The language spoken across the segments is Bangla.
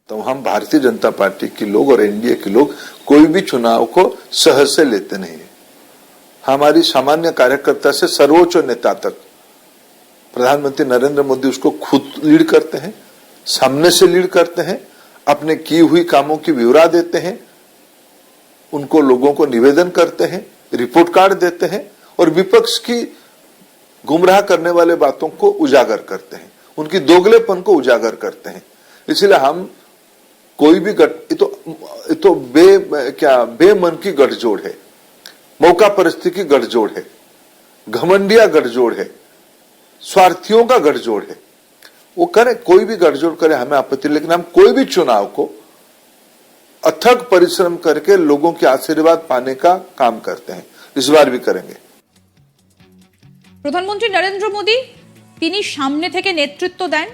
तो हम भारतीय जनता पार्टी के लोग और एनडीए के लोग कोई भी चुनाव को सहज से लेते नहीं है। हमारी सामान्य कार्यकर्ता से सर्वोच्च नेता तक प्रधानमंत्री नरेंद्र मोदी उसको खुद लीड करते हैं, सामने से लीड करते हैं, अपने की हुई कामों की विवरण देते हैं, उनको लोगों को निवेदन करते हैं, रिपोर्ट कार्ड देते हैं और विपक्ष की गुमराह करने वाले बातों को उजागर करते हैं, उनकी दोगलेपन को उजागर करते हैं। इसलिए हम कोई भी बेमन की गठजोड़ है, मौका परिस्थिति की गठजोड़ है, घमंडिया गठजोड़ है, स्वार्थियों का गठजोड़ है। वो करे, कोई भी गठजोड़ करे, हमें आपत्ति, लेकिन हम कोई भी चुनाव को अथक परिश्रम करके लोगों के आशीर्वाद पाने का काम करते हैं। इस बार भी करेंगे। প্রধানমন্ত্রী নরেন্দ্র মোদী তিনি সামনে থেকে নেতৃত্ব দেন,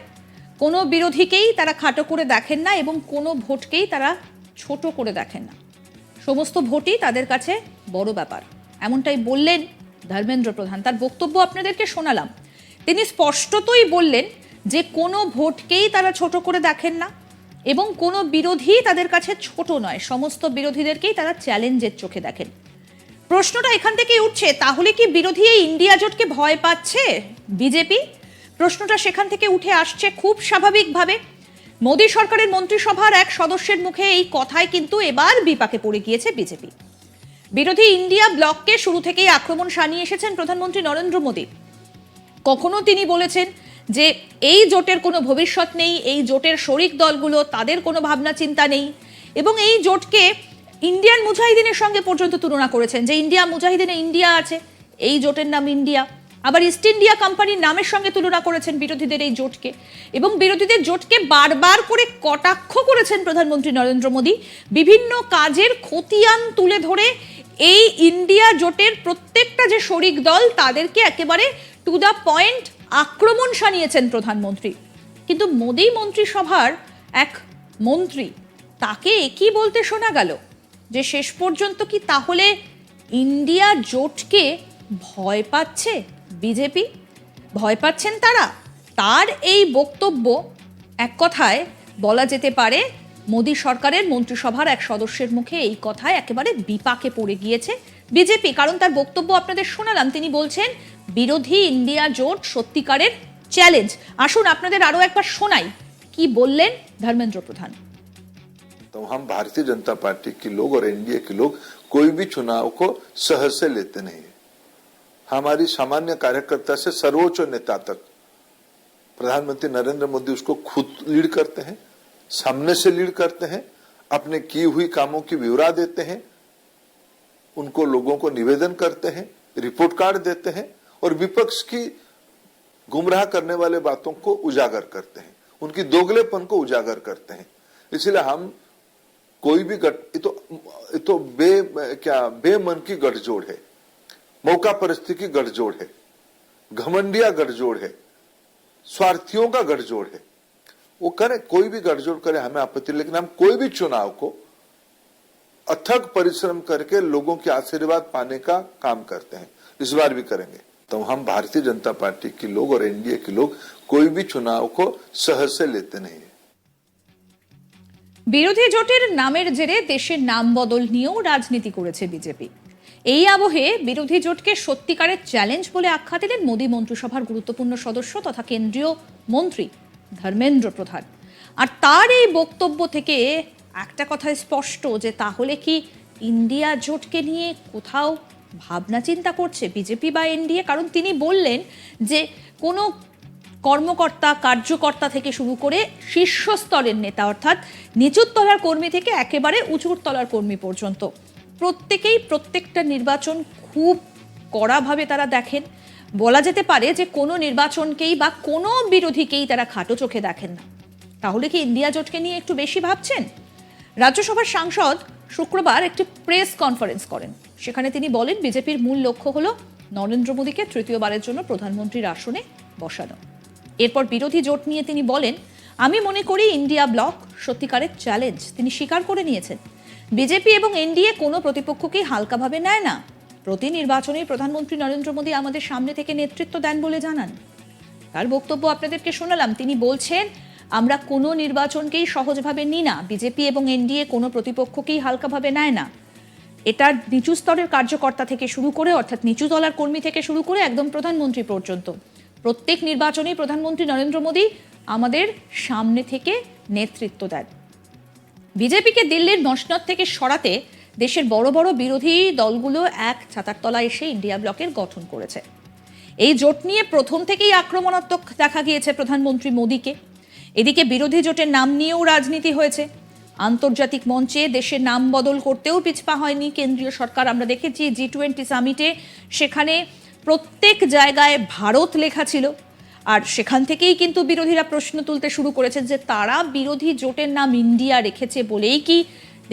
কোনো বিরোধীকেই তারা খাটো করে দেখেন না এবং কোনো ভোটকেই তারা ছোট করে দেখেন না। সমস্ত ভোটই তাদের কাছে বড় ব্যাপার, এমনটাই বললেন ধর্মেন্দ্র প্রধান। তার বক্তব্য আপনাদেরকে শোনালাম। তিনি স্পষ্টতই বললেন যে কোনো ভোটকেই তারা ছোট করে দেখেন না এবং কোনো বিরোধী তাদের কাছে ছোট নয়, সমস্ত বিরোধীদেরকেই তারা চ্যালেঞ্জের চোখে দেখেন। প্রশ্নটা এখান থেকেই উঠছে, তাহলে কি বিরোধী এই ইন্ডিয়া জোটকে ভয় পাচ্ছে বিজেপি? প্রশ্নটা সেখান থেকে উঠে আসছে খুব স্বাভাবিকভাবে। মোদী সরকারের মন্ত্রিসভার এক সদস্যের মুখে এই কথায় কিন্তু এবার বিপাকে পড়ে গিয়েছে বিজেপি। বিরোধী ইন্ডিয়া ব্লককে শুরু থেকেই আক্রমণ শানিয়ে এসেছেন প্রধানমন্ত্রী নরেন্দ্র মোদী। কখনো তিনি বলেছেন যে এই জোটের কোনো ভবিষ্যৎ নেই, এই জোটের শরিক দলগুলো তাদের কোনো ভাবনা চিন্তা নেই, এবং এই জোটকে ইন্ডিয়ান মুজাহিদিনের সঙ্গে পর্যন্ত তুলনা করেছেন যে ইন্ডিয়া মুজাহিদিনে ইন্ডিয়া আছে, এই জোটের নাম ইন্ডিয়া। আবার ইস্ট ইন্ডিয়া কোম্পানির নামের সঙ্গে তুলনা করেছেন বিরোধীদের এই জোটকে, এবং বিরোধীদের জোটকে বারবার করে কটাক্ষ করেছেন প্রধানমন্ত্রী নরেন্দ্র মোদী। বিভিন্ন কাজের খতিয়ান তুলে ধরে এই ইন্ডিয়া জোটের প্রত্যেকটা যে শরিক দল তাদেরকে একেবারে টু দ্য পয়েন্ট আক্রমণ শানিয়েছেন প্রধানমন্ত্রী। কিন্তু মোদী মন্ত্রিসভার এক মন্ত্রী, তাকে একই বলতে শোনা গেল যে শেষ পর্যন্ত কি তাহলে ইন্ডিয়া জোটকে ভয় পাচ্ছে বিজেপি? ভয় পাচ্ছেন তারা? তার এই বক্তব্য এক কথায় বলা যেতে পারে মোদী সরকারের মন্ত্রিসভার এক সদস্যের মুখে এই কথায় একেবারে বিপাকে পড়ে গিয়েছে বিজেপি। কারণ তার বক্তব্য আপনাদের শোনালাম, তিনি বলছেন বিরোধী ইন্ডিয়া জোট সত্যিকারের চ্যালেঞ্জ। আসুন আপনাদের আরো একবার শোনাই কি বললেন ধর্মেন্দ্র প্রধান। तो हम भारतीय जनता पार्टी के लोग और एनडीए के लोग कोई भी चुनाव को सहज से लेते नहीं है। हमारी सामान्य कार्यकर्ता से सर्वोच्च नेता तक प्रधानमंत्री नरेंद्र मोदी उसको खुद लीड करते हैं, सामने से लीड करते हैं, अपने की हुई कामों की विवरण देते हैं, उनको लोगों को निवेदन करते हैं, रिपोर्ट कार्ड देते हैं और विपक्ष की गुमराह करने वाले बातों को उजागर करते हैं, उनकी दोगलेपन को उजागर करते हैं। इसलिए हम कोई भी बेमन की गठजोड़ है, मौका परिस्थिति की गठजोड़ है, घमंडिया गठजोड़ है, स्वार्थियों का गठजोड़ है। वो करे, कोई भी गठजोड़ करे, हमें आपत्ति, लेकिन हम कोई भी चुनाव को अथक परिश्रम करके लोगों के आशीर्वाद पाने का काम करते हैं। इस बार भी करेंगे। तो हम भारतीय जनता पार्टी के लोग और एनडीए के लोग कोई भी चुनाव को सहज से लेते नहीं है। বিরোধী জোটের নামের জেরে দেশের নাম বদল নিয়েও রাজনীতি করেছে বিজেপি। এই আবহে বিরোধী জোটকে সত্যিকারের চ্যালেঞ্জ বলে আখ্যা দিলেন মোদী মন্ত্রিসভার গুরুত্বপূর্ণ সদস্য তথা কেন্দ্রীয় মন্ত্রী ধর্মেন্দ্র প্রধান। আর তার এই বক্তব্য থেকে একটা কথা স্পষ্ট যে তাহলে কি ইন্ডিয়া জোটকে নিয়ে কোথাও ভাবনা চিন্তা করছে বিজেপি বা এনডিএ? কারণ তিনি বললেন যে কোনো কর্মকর্তা কার্যকর্তা থেকে শুরু করে শীর্ষস্তরের নেতা, অর্থাৎ নিচুর তলার কর্মী থেকে একেবারে উঁচুর তলার কর্মী পর্যন্ত প্রত্যেকেই প্রত্যেকটা নির্বাচন খুব কড়াভাবে তারা দেখেন। বলা যেতে পারে যে কোনো নির্বাচনকেই বা কোনো বিরোধীকেই তারা খাটো চোখে দেখেন না। তাহলে কি ইন্ডিয়া জোটকে নিয়ে একটু বেশি ভাবছেন? রাজ্যসভার সাংসদ শুক্রবার একটি প্রেস কনফারেন্স করেন। সেখানে তিনি বলেন বিজেপির মূল লক্ষ্য হলো নরেন্দ্র মোদীকে তৃতীয়বারের জন্য প্রধানমন্ত্রীর আসনে বসানো। এরপর বিরোধী জোট নিয়ে তিনি বলেন, আমি মনে করি ইন্ডিয়া ব্লক সত্যিকারের চ্যালেঞ্জ। তিনি স্বীকার করে নিয়েছেন বিজেপি এবং এনডিএ কোনো প্রতিপক্ষকেই হালকাভাবে নেয় না। প্রতি নির্বাচনে প্রধানমন্ত্রী নরেন্দ্র মোদী আমাদের সামনে থেকে নেতৃত্ব দেন বলে জানান। তার বক্তব্য আপনাদেরকে শোনালাম। তিনি বলছেন আমরা কোনো নির্বাচনকেই সহজভাবে নিই না, বিজেপি এবং এনডিএ কোনো প্রতিপক্ষকেই হালকাভাবে নেয় না। এটা নিচু স্তরের কার্যকর্তা থেকে শুরু করে, অর্থাৎ নিচু তলার কর্মী থেকে শুরু করে একদম প্রধানমন্ত্রী পর্যন্ত প্রত্যেক নির্বাচনেই প্রধানমন্ত্রী নরেন্দ্র মোদী আমাদের সামনে থেকে নেতৃত্ব দেন। বিজেপিকে দিল্লির মসনদ থেকে সরাতে দেশের বড় বড় বিরোধী দলগুলো এক ছাতার তলায় এসে ইন্ডিয়া ব্লকের গঠন করেছে। এই জোট নিয়ে প্রথম থেকেই আক্রমণাত্মক দেখা গিয়েছে প্রধানমন্ত্রী মোদীকে। এদিকে বিরোধী জোটের নাম নিয়েও রাজনীতি হয়েছে। আন্তর্জাতিক মঞ্চে দেশের নাম বদল করতেও পিছপা হয়নি কেন্দ্রীয় সরকার। আমরা দেখেছি G20 সামিটে সেখানে প্রত্যেক জায়গায় ভারত লেখা ছিল, আর সেখান থেকেই কিন্তু বিরোধীরা প্রশ্ন তুলতে শুরু করেছে যে তারা বিরোধী জোটের নাম ইন্ডিয়া রেখেছে বলেই কি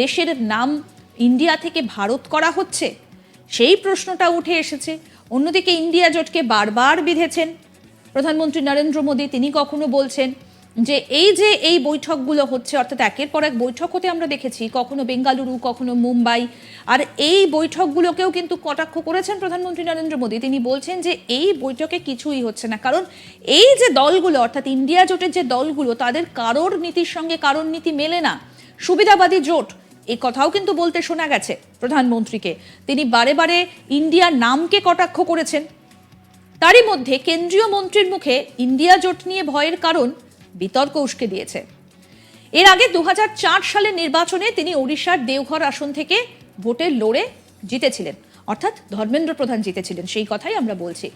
দেশের নাম ইন্ডিয়া থেকে ভারত করা হচ্ছে, সেই প্রশ্নটা উঠে এসেছে। অন্যদিকে ইন্ডিয়া জোটকে বারবার বিঁধেছেন প্রধানমন্ত্রী নরেন্দ্র মোদী। তিনি কখনো বলছেন যে এই বৈঠকগুলো হচ্ছে, অর্থাৎ একের পর এক বৈঠক হতে আমরা দেখেছি, কখনো বেঙ্গালুরু, কখনো মুম্বাই, আর এই বৈঠকগুলোকেও কিন্তু কটাক্ষ করেছেন প্রধানমন্ত্রী নরেন্দ্র মোদী। তিনি বলছেন যে এই বৈঠকে কিছুই হচ্ছে না, কারণ এই যে দলগুলো, অর্থাৎ ইন্ডিয়া জোটের যে দলগুলো, তাদের কারোর নীতির সঙ্গে কারোর নীতি মেলে না, সুবিধাবাদী জোট, এই কথাও কিন্তু বলতে শোনা গেছে প্রধানমন্ত্রীকে। তিনি বারে বারে ইন্ডিয়ার নামকে কটাক্ষ করেছেন। তারই মধ্যে কেন্দ্রীয় মন্ত্রীর মুখে ইন্ডিয়া জোট নিয়ে ভয়ের কারণ বিতর্ক উস্কে দিয়েছে। এর আগে 2004 সালের নির্বাচনে তিনি ওড়িশার দেওঘর আসন থেকে ভোটে লড়ে জিতেছিলেন, অর্থাৎ ধর্মেন্দ্র প্রধান জিতেছিলেন, সেই কথাই আমরা বলছি।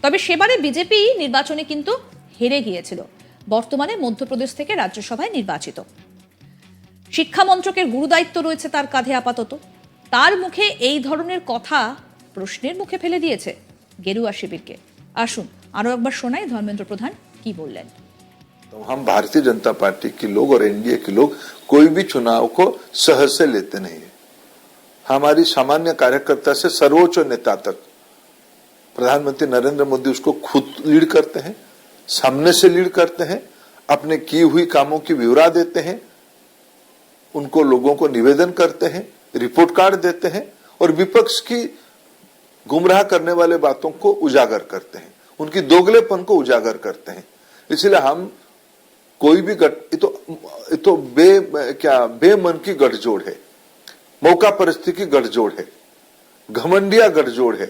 তবে সেবারে বিজেপি নির্বাচনে কিন্তু হেরে গিয়েছিল। বর্তমানে মধ্যপ্রদেশ থেকে রাজ্যসভায় নির্বাচিত। শিক্ষা মন্ত্রকের গুরুদায়িত্ব রয়েছে তার কাঁধে আপাতত। তার মুখে এই ধরনের কথা প্রশ্নের মুখে ফেলে দিয়েছে গেরুয়া শিবিরকে। আসুন আরো একবার শোনাই ধর্মেন্দ্র প্রধান কি বললেন। तो हम भारतीय जनता पार्टी के लोग और एनडीए के लोग कोई भी चुनाव को सहज से लेते नहीं है। हमारी सामान्य कार्यकर्ता से सर्वोच्च नेता तक प्रधानमंत्री नरेंद्र मोदी उसको खुद लीड करते हैं, सामने से लीड करते हैं, अपने की हुई कामों की विवरण देते हैं, उनको लोगों को निवेदन करते हैं, रिपोर्ट कार्ड देते हैं और विपक्ष की गुमराह करने वाले बातों को उजागर करते हैं, उनकी दोगलेपन को उजागर करते हैं। इसलिए हम कोई भी बेमन की गठजोड़ है, मौका परिस्थिति की गठजोड़ है, घमंडिया गठजोड़ है,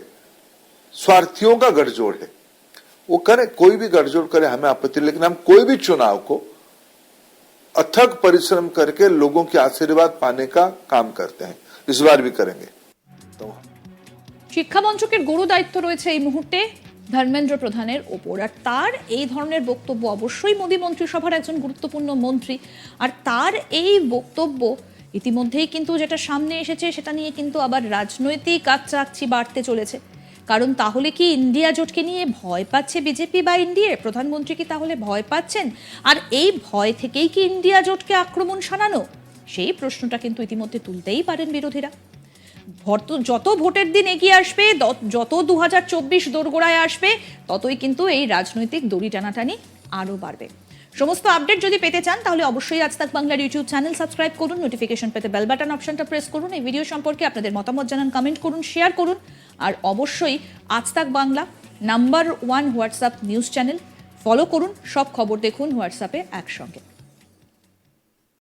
स्वार्थियों का गठजोड़ है। वो करे, कोई भी गठजोड़ करे, हमें आपत्ति, लेकिन हम कोई भी चुनाव को अथक परिश्रम करके लोगों के आशीर्वाद पाने का काम करते हैं, इस बार भी करेंगे। तो শিক্ষা মন্ত্রকের গুরু দায়িত্ব রয়েছে এই মুহূর্তে ধর্মেন্দ্র প্রধানের ওপর, আর তার এই ধরনের বক্তব্য, অবশ্যই মোদী মন্ত্রিসভার একজন গুরুত্বপূর্ণ মন্ত্রী, আর তার এই বক্তব্য ইতিমধ্যেই কিন্তু যেটা সামনে এসেছে সেটা নিয়ে কিন্তু আবার রাজনৈতিক আকচাকচি বাড়তে চলেছে। কারণ তাহলে কি ইন্ডিয়া জোটকে নিয়ে ভয় পাচ্ছে বিজেপি বা এনডিএ? প্রধানমন্ত্রী কি তাহলে ভয় পাচ্ছেন? আর এই ভয় থেকেই কি ইন্ডিয়া জোটকে আক্রমণ শানানো? সেই প্রশ্নটা কিন্তু ইতিমধ্যে তুলতেই পারেন বিরোধীরা। যত ভোটের দিন এগিয়ে আসবে, যত 2024 দোরগোড়ায় আসবে, ততই কিন্তু এই রাজনৈতিক দড়ি টানাটানি আরো বাড়বে। সমস্ত আপডেট যদি পেতে চান তাহলে অবশ্যই আজ তাক বাংলার ইউটিউব চ্যানেল সাবস্ক্রাইব করুন, নোটিফিকেশন পেতে বেল বাটন অপশনটা প্রেস করুন, এই ভিডিও সম্পর্কে আপনাদের মতামত জানান, কমেন্ট করুন, শেয়ার করুন, আর অবশ্যই আজ তাক Bangla number 1 WhatsApp news channel follow করুন। সব খবর দেখুন হোয়াটসঅ্যাপে একসঙ্গে।